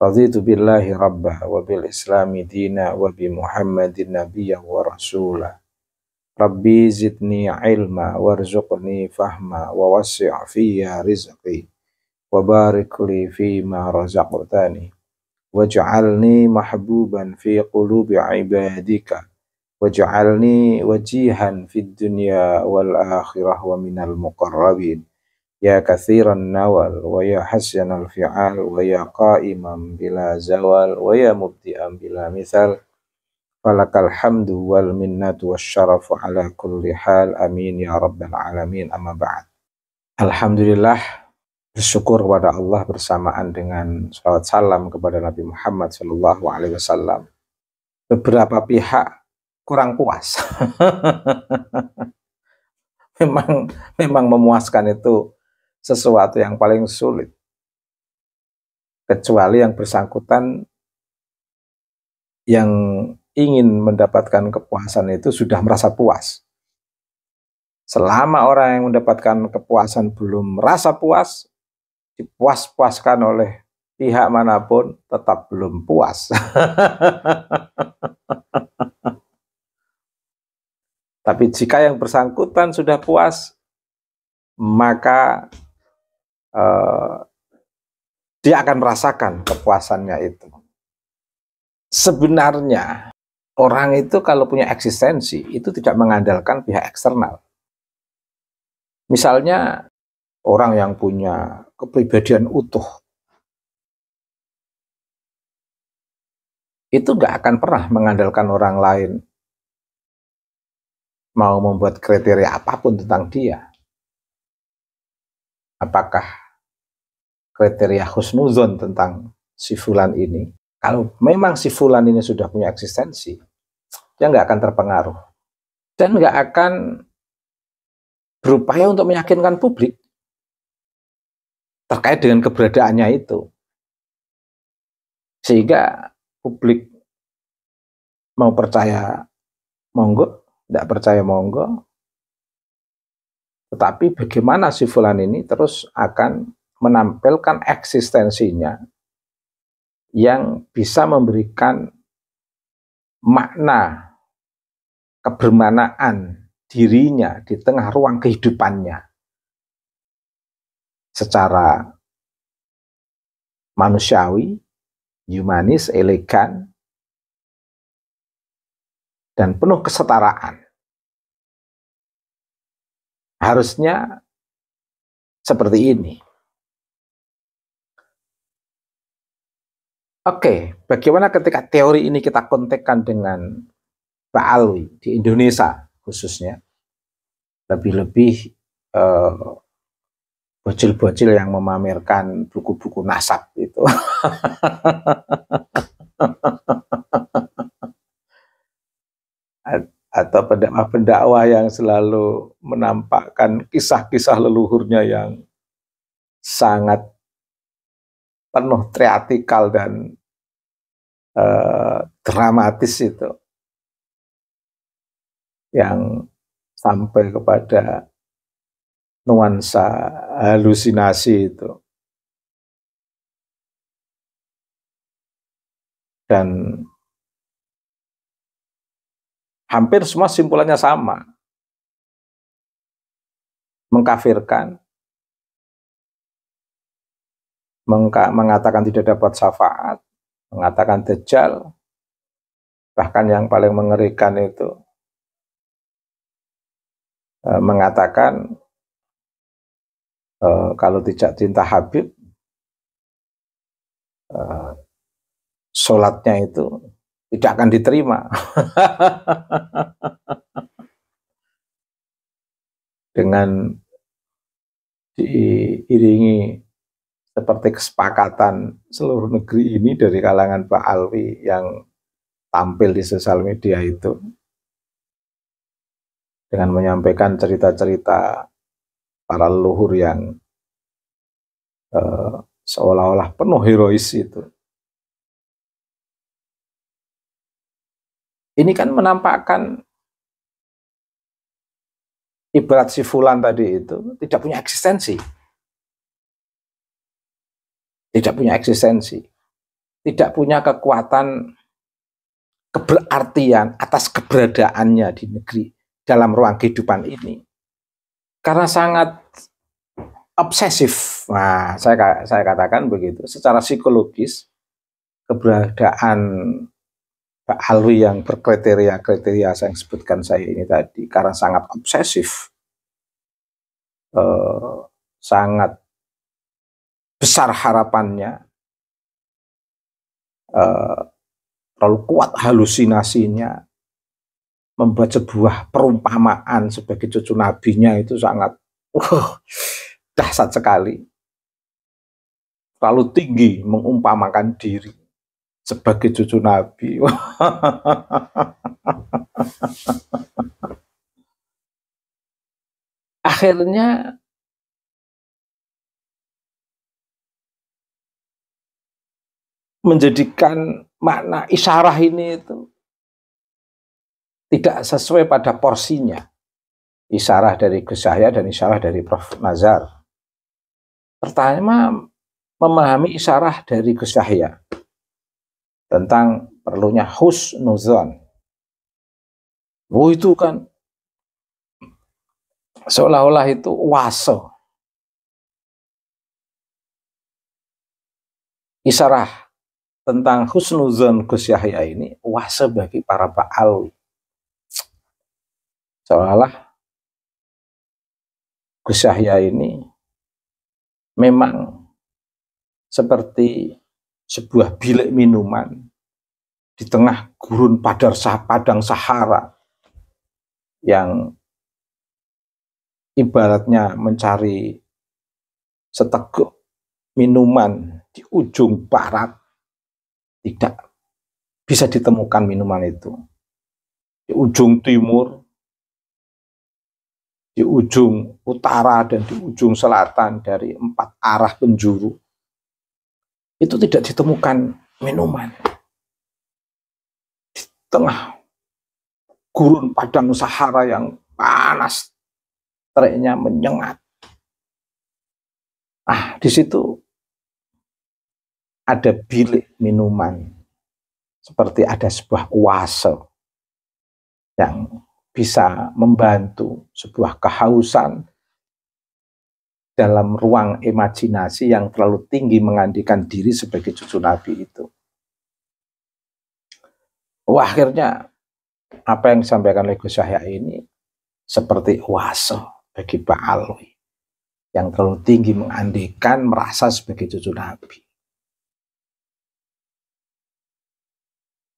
Raditu billahi rabbah wa bil islami dina wa bi Muhammadin nabiyya wa rasula. Rabbi zidni ilma warzuqni fahma wa wasi' fiyya rizqi wa barik li fima razaqtani waj'alni mahbuban fi qulubi ibadika waj'alni wajihan fid dunya wal akhirah wa minal muqarrabin. Ya kathiran nawal wa ya hasyanal fi'al wa ya qa'iman bila zawal wa ya mubdi'an bila mithal falakal hamdu wal minnatu wasyarafu ala kulli hal amin ya rabbal alamin amma ba'd. Alhamdulillah, bersyukur kepada Allah bersamaan dengan salawat salam kepada Nabi Muhammad sallallahu alaihi wasallam. Beberapa pihak kurang puas. memang memuaskan itu sesuatu yang paling sulit, kecuali yang bersangkutan yang ingin mendapatkan kepuasan itu sudah merasa puas. Selama orang yang mendapatkan kepuasan belum merasa puas, dipuas-puaskan oleh pihak manapun tetap belum puas. Tapi jika yang bersangkutan sudah puas, maka dia akan merasakan kepuasannya itu. Sebenarnya orang itu kalau punya eksistensi itu tidak mengandalkan pihak eksternal. Misalnya orang yang punya kepribadian utuh itu nggak akan pernah mengandalkan orang lain mau membuat kriteria apapun tentang dia. Apakah kriteria husnuzon tentang si fulan ini? Kalau memang si fulan ini sudah punya eksistensi, dia nggak akan terpengaruh dan nggak akan berupaya untuk meyakinkan publik terkait dengan keberadaannya itu, sehingga publik mau percaya monggo, tidak percaya monggo. Tetapi bagaimana si fulan ini terus akan menampilkan eksistensinya yang bisa memberikan makna kebermanaan dirinya di tengah ruang kehidupannya secara manusiawi, humanis, elegan, dan penuh kesetaraan. Harusnya seperti ini. Oke, bagaimana ketika teori ini kita kontekkan dengan Ba'alwi di Indonesia khususnya, lebih-lebih bocil-bocil yang memamerkan buku-buku nasab itu. Atau pendakwah-pendakwah yang selalu menampakkan kisah-kisah leluhurnya yang sangat penuh teatrikal dan dramatis itu, yang sampai kepada nuansa halusinasi itu. Dan hampir semua simpulannya sama, mengkafirkan, mengatakan tidak dapat syafaat, mengatakan dajjal, bahkan yang paling mengerikan itu mengatakan kalau tidak cinta Habib, sholatnya itu tidak akan diterima. Dengan diiringi seperti kesepakatan seluruh negeri ini dari kalangan Ba'alwi yang tampil di sosial media itu, dengan menyampaikan cerita-cerita para leluhur yang seolah-olah penuh herois itu. Ini kan menampakkan ibarat si fulan tadi itu tidak punya eksistensi. Tidak punya eksistensi. tidak punya kekuatan keberartian atas keberadaannya di negeri dalam ruang kehidupan ini. Karena sangat obsesif. Nah, saya katakan begitu. Secara psikologis, keberadaan Pak Alwi yang berkriteria-kriteria saya sebutkan saya ini tadi, karena sangat obsesif, sangat besar harapannya, terlalu kuat halusinasinya, membuat sebuah perumpamaan sebagai cucu nabinya itu sangat dahsyat sekali. Terlalu tinggi mengumpamakan diri sebagai cucu nabi. Akhirnya menjadikan makna isyarah ini itu tidak sesuai pada porsinya. Isyarah dari Gus Yahya dan isyarah dari Prof. Nazar. Pertama, memahami isyarah dari Gus Yahya tentang perlunya husnuzon. Oh, itu kan seolah-olah itu waso. Isyarah tentang husnuzon Gus Yahya ini waso bagi para ba'alwi. Seolah-olah Gus Yahya ini memang seperti sebuah bilik minuman di tengah gurun padang Sahara yang ibaratnya mencari seteguk minuman di ujung barat, tidak bisa ditemukan minuman itu. Di ujung timur, di ujung utara, dan di ujung selatan dari 4 arah penjuru, itu tidak ditemukan minuman. Di tengah gurun padang Sahara yang panas, teriknya menyengat. Di situ ada bilik minuman, seperti ada sebuah oase yang bisa membantu sebuah kehausan dalam ruang imajinasi yang terlalu tinggi mengandikan diri sebagai cucu Nabi itu. Akhirnya apa yang disampaikan oleh Gus Yahya ini seperti oase bagi Pak Alwi yang terlalu tinggi mengandikan merasa sebagai cucu Nabi.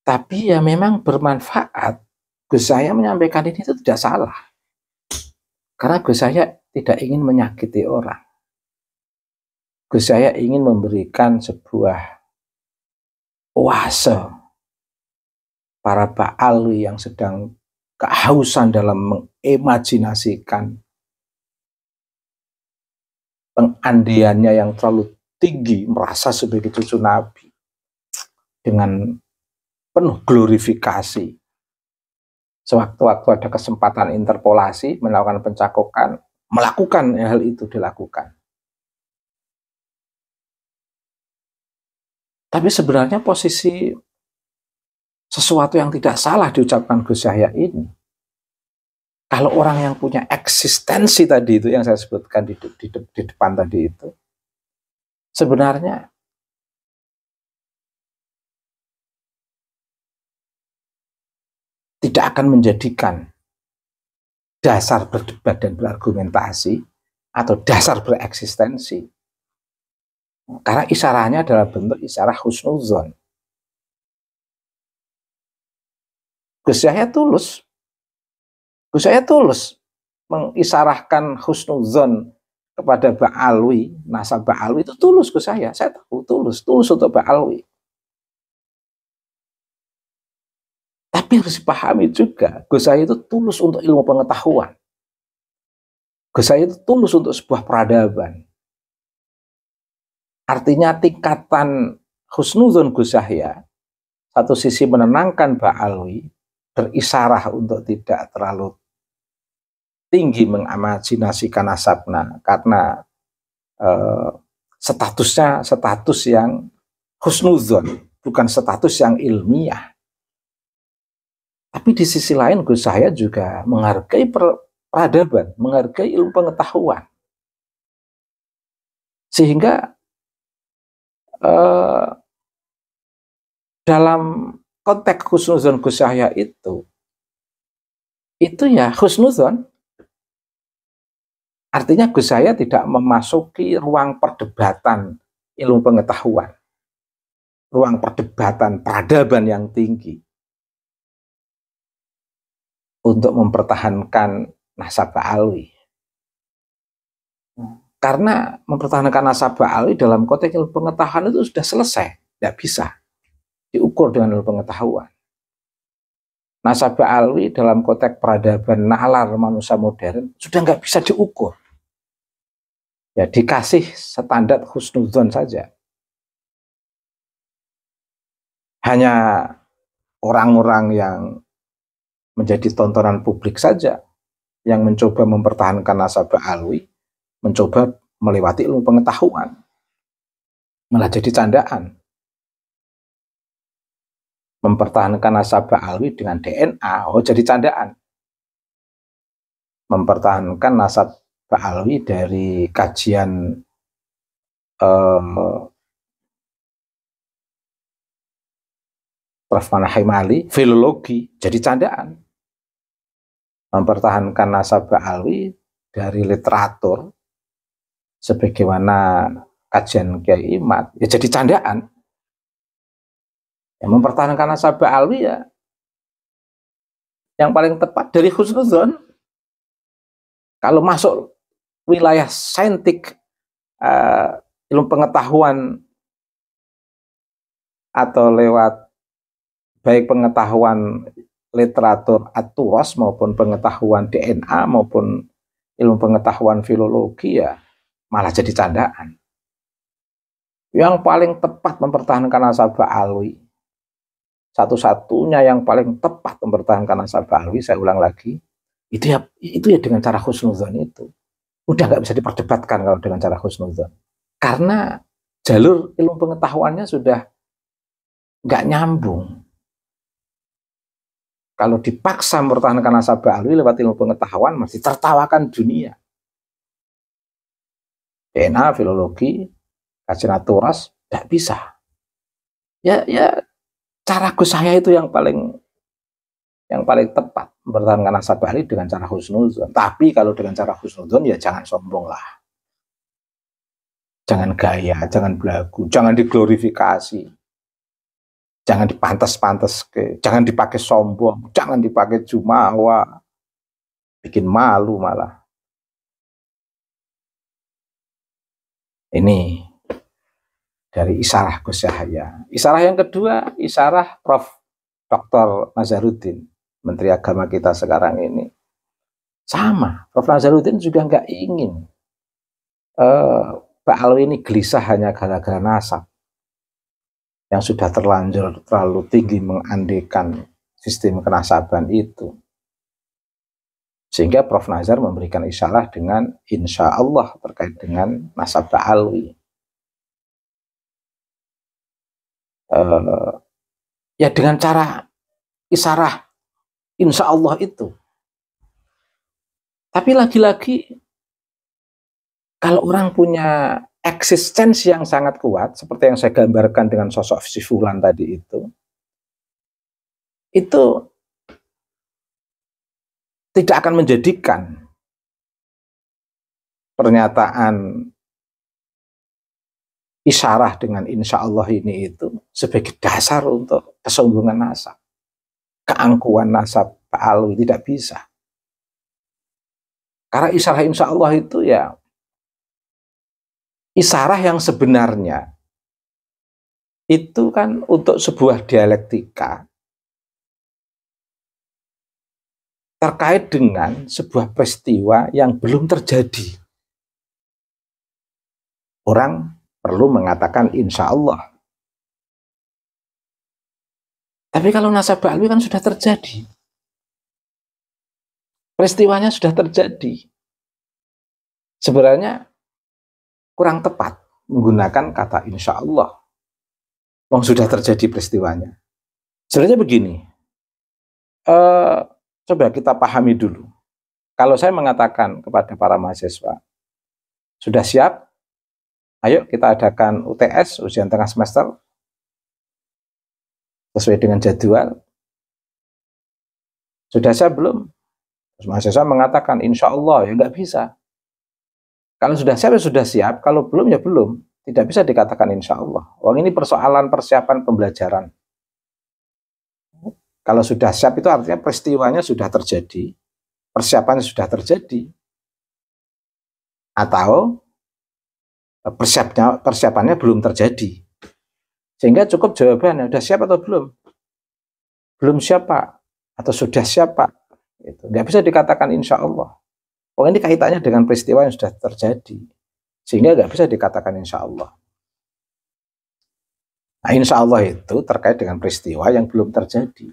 Tapi ya memang bermanfaat. Gus Yahya menyampaikan ini itu tidak salah. Karena Gus Yahya tidak ingin menyakiti orang. Gus Yahya ingin memberikan sebuah oase para ba'alwi yang sedang kehausan dalam mengimajinasikan pengandiannya yang terlalu tinggi, merasa sebagai cucu Nabi dengan penuh glorifikasi. Sewaktu-waktu ada kesempatan interpolasi, melakukan pencakokan, melakukan hal itu dilakukan. Tapi sebenarnya posisi sesuatu yang tidak salah diucapkan Gus Yahya ini. Kalau orang yang punya eksistensi tadi itu yang saya sebutkan di depan tadi itu, sebenarnya tidak akan menjadikan dasar berdebat dan berargumentasi atau dasar bereksistensi. Karena isyarahnya adalah bentuk isyarah husnuzon. Gus Yahya tulus. Gus Yahya tulus mengisarahkan husnuzon kepada Ba'alwi, nasab Ba'alwi itu tulus Gus Yahya. Saya tahu tulus untuk Ba'alwi. Tapi harus dipahami juga, Gus Yahya itu tulus untuk ilmu pengetahuan. Gus Yahya itu tulus untuk sebuah peradaban. Artinya tingkatan husnuzon Gus Yahya, satu sisi menenangkan Ba'alwi, berisarah untuk tidak terlalu tinggi mengimajinasikan nasabna, karena statusnya status yang husnuzon. bukan status yang ilmiah. Tapi di sisi lain Gus Yahya juga menghargai peradaban, menghargai ilmu pengetahuan. Sehingga dalam konteks husnuzon Gus Yahya itu ya husnuzon. Artinya Gus Yahya tidak memasuki ruang perdebatan ilmu pengetahuan, ruang perdebatan peradaban yang tinggi untuk mempertahankan nasabah alwi. Karena mempertahankan nasabah alwi dalam konteks ilmu pengetahuan itu sudah selesai, tidak bisa diukur dengan ilmu pengetahuan. Nasabah alwi dalam konteks peradaban nalar manusia modern sudah nggak bisa diukur. Ya dikasih standar husnuzon saja. Hanya orang-orang yang menjadi tontonan publik saja yang mencoba mempertahankan nasabah alwi, mencoba melewati ilmu pengetahuan, malah jadi candaan. Mempertahankan nasabah alwi dengan DNA, jadi candaan. Mempertahankan nasabah alwi dari kajian Prof. Manahem Ali, filologi, jadi candaan. Mempertahankan nasabah alwi dari literatur sebagaimana kajian Kiai Imad, ya jadi candaan. Ya, mempertahankan nasabah alwi ya yang paling tepat dari husnuzon. Kalau masuk wilayah saintik, ilmu pengetahuan atau lewat baik pengetahuan literatur aturos maupun pengetahuan DNA maupun ilmu pengetahuan filologi, ya malah jadi candaan. Yang paling tepat mempertahankan nasabah alwi, satu-satunya yang paling tepat mempertahankan nasabah alwi, saya ulang lagi, itu ya dengan cara husnuzon itu. Udah nggak bisa diperdebatkan kalau dengan cara husnuzon. Karena jalur ilmu pengetahuannya sudah nggak nyambung. Kalau dipaksa mempertahankan nasabah alwi lewat ilmu pengetahuan, masih tertawakan dunia. DNA, filologi, kajian aturas, tidak bisa. Ya cara Gus Yahya itu yang paling tepat mempertahankan nasabah alwi dengan cara husnuzon. Tapi kalau dengan cara husnuzon ya jangan sombong lah. Jangan gaya, jangan belagu, jangan diglorifikasi. Jangan dipantas-pantas, jangan dipakai sombong, jangan dipakai jumawa, bikin malu malah. Ini dari Isarah Gus Yahya. Isarah yang kedua, Isarah Prof. Dr. Nazarudin, Menteri Agama kita sekarang ini. Sama, Prof. Nazarudin juga nggak ingin Pak Alwi ini gelisah hanya gara-gara nasab yang sudah terlanjur terlalu tinggi mengandekan sistem kenasaban itu. Sehingga Prof. Nazar memberikan isyarat dengan insya Allah terkait dengan nasabah alwi. Ya dengan cara isyarah insya Allah itu. Tapi lagi-lagi kalau orang punya eksistensi yang sangat kuat, seperti yang saya gambarkan dengan sosok si Fulan tadi itu tidak akan menjadikan pernyataan isyarah dengan insya Allah ini itu sebagai dasar untuk kesombongan nasab, keangkuhan nasab Pak Alwi, tidak bisa. Karena isyarah insya Allah itu ya isyarah yang sebenarnya itu kan untuk sebuah dialektika terkait dengan sebuah peristiwa yang belum terjadi. Orang perlu mengatakan insya Allah. Tapi kalau nasabah alwi kan sudah terjadi. Peristiwanya sudah terjadi. Sebenarnya kurang tepat menggunakan kata insya Allah. Wong sudah terjadi peristiwanya. Sebenarnya begini, coba kita pahami dulu. Kalau saya mengatakan kepada para mahasiswa, sudah siap? Ayo kita adakan UTS, ujian tengah semester, sesuai dengan jadwal. Sudah siap belum? Terus mahasiswa mengatakan, insya Allah, ya nggak bisa. Kalau sudah siap, ya sudah siap. Kalau belum, ya belum. Tidak bisa dikatakan insya Allah. Wong ini persoalan persiapan pembelajaran. Kalau sudah siap itu artinya peristiwanya sudah terjadi, persiapannya sudah terjadi, atau persiapannya belum terjadi. Sehingga cukup jawabannya, sudah siap atau belum? Belum siap Pak, atau sudah siap Pak. Itu nggak bisa dikatakan insya Allah. Oh ini kaitannya dengan peristiwa yang sudah terjadi, sehingga nggak bisa dikatakan insya Allah. Nah, insya Allah itu terkait dengan peristiwa yang belum terjadi.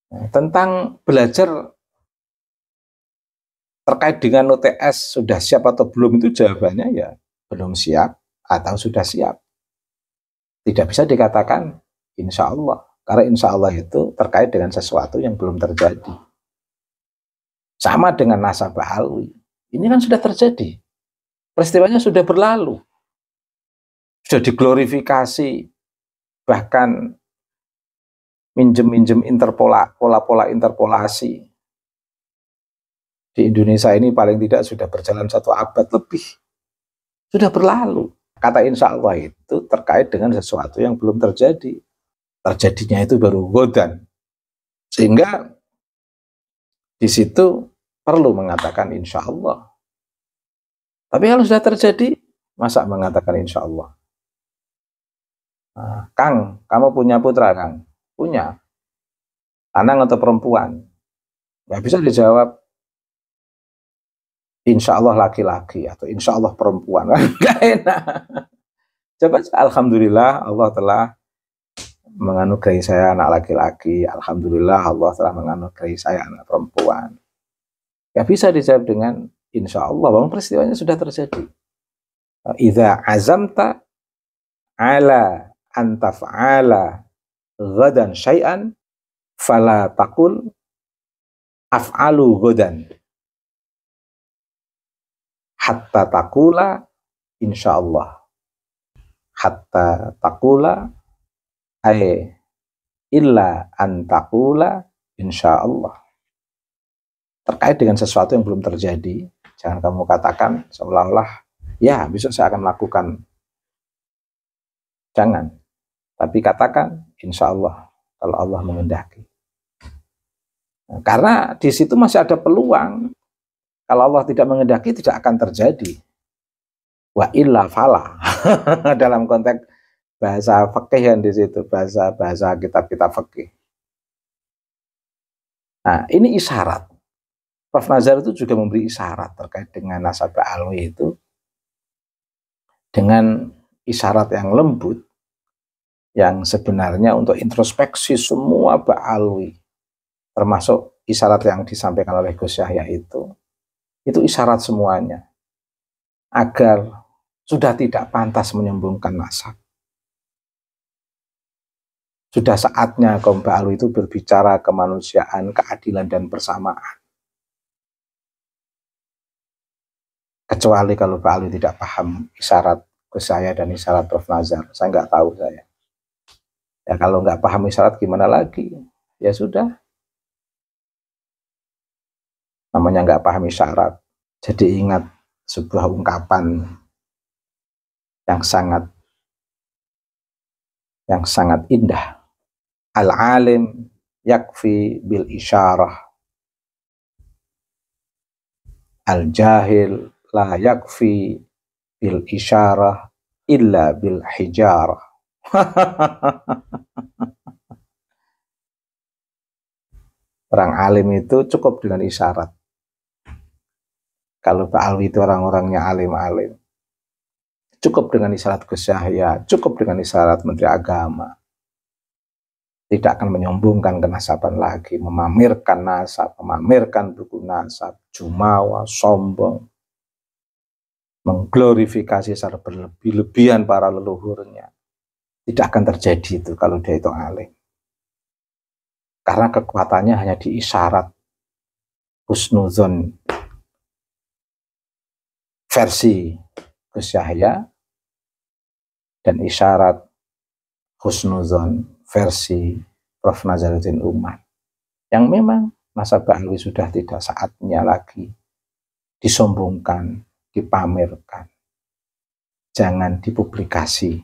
Nah, tentang belajar terkait dengan UTS sudah siap atau belum itu jawabannya ya belum siap atau sudah siap. Tidak bisa dikatakan insya Allah, karena insya Allah itu terkait dengan sesuatu yang belum terjadi. Sama dengan nasabah alwi. Ini kan sudah terjadi. Peristiwanya sudah berlalu. Sudah diglorifikasi. Bahkan minjem-minjem pola-pola interpolasi. Di Indonesia ini paling tidak sudah berjalan 1 abad lebih. Sudah berlalu. Kata insya Allah itu terkait dengan sesuatu yang belum terjadi. Terjadinya itu baru godan. Sehingga di situ perlu mengatakan insya Allah. Tapi kalau sudah terjadi, masa mengatakan insya Allah? Nah, Kang, kamu punya putra, Kang? Punya. Lanang atau perempuan? Nggak bisa dijawab insya Allah laki-laki atau insya Allah perempuan. Nggak enak. Coba, alhamdulillah Allah telah menganugerahi saya anak laki-laki. Alhamdulillah Allah telah menganugerahi saya anak perempuan. Nggak bisa dijawab dengan insya Allah, bahwa peristiwanya sudah terjadi. Idza azamta ala antaf'ala ghadan syai'an fala taqul af'alu ghadan hatta taqula insyaallah, hatta taqula ay illa an taqula insyaallah. Terkait dengan sesuatu yang belum terjadi, jangan kamu katakan seolah-olah ya besok saya akan melakukan. Jangan, tapi katakan insya Allah kalau Allah menghendaki. Nah, karena di situ masih ada peluang. Kalau Allah tidak menghendaki tidak akan terjadi. Wa illa fala. Dalam konteks bahasa fikih yang di situ, bahasa kitab-kitab fikih. Nah, ini isyarat. Prof. Nazar itu juga memberi isyarat terkait dengan nasabah alwi itu dengan isyarat yang lembut, yang sebenarnya untuk introspeksi semua ba'alwi, termasuk isyarat yang disampaikan oleh Gus Yahya itu isyarat semuanya, agar sudah tidak pantas menyembungkan nasab. Sudah saatnya kaum ba'alwi itu berbicara kemanusiaan, keadilan, dan persamaan. Kecuali kalau ba'alwi tidak paham isyarat Gus Yahya dan isyarat Prof. Nazar, saya nggak tahu saya. Ya kalau nggak paham isyarat gimana lagi? Ya sudah. Namanya nggak paham isyarat. Jadi ingat sebuah ungkapan yang sangat indah. Al-alim yakfi bil isyarah. Al-jahil la yakfi bil isyarah illa bil hijarah. Orang alim itu cukup dengan isyarat. Kalau ba'alwi itu orang-orangnya alim-alim, cukup dengan isyarat Gus Yahya, cukup dengan isyarat Menteri Agama. Tidak akan menyombongkan kenasaban lagi, memamerkan nasab, memamerkan buku nasab, jumawa, sombong, mengglorifikasi secara berlebih-lebihan para leluhurnya. Tidak akan terjadi itu kalau dia itu alim. Karena kekuatannya hanya di isyarat husnuzon versi Gus Yahya dan isyarat husnuzon versi Prof. Nazaruddin Umar. Yang memang nasabah alwi sudah tidak saatnya lagi disombongkan, dipamerkan. Jangan dipublikasi,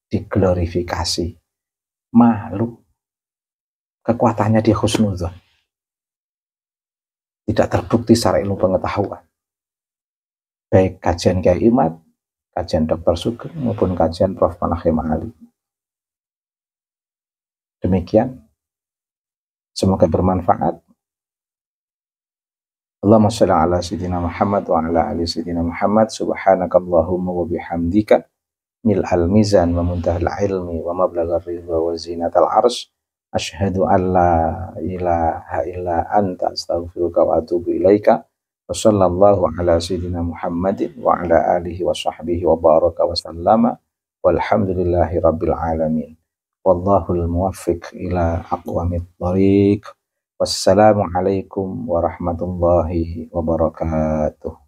diglorifikasi. Malu. Kekuatannya di husnuzon. Tidak terbukti secara ilmu pengetahuan. Baik kajian Kiai Imad, kajian Dr. Sugeng, maupun kajian Prof. Manakhim Ali. Demikian. Semoga bermanfaat. Allahumma shalli ala sayyidina Muhammad wa ala ali sayyidina Muhammad. Subhanakallahumma wa bihamdika mil'al mizan wa muntahal ilmi wa mablaghar ridha wa zinatal arsy. Asyhadu an la ilaha illa anta astaghfiruka wa atubu ilaika. Wa sallallahu ala sayyidina Muhammadin wa ala alihi wa sahbihi wa baraka wa sallama. Walhamdulillahi rabbil alamin. Wallahul muwaffiq ila aqwamit thariq. Wassalamualaikum warahmatullahi wabarakatuh.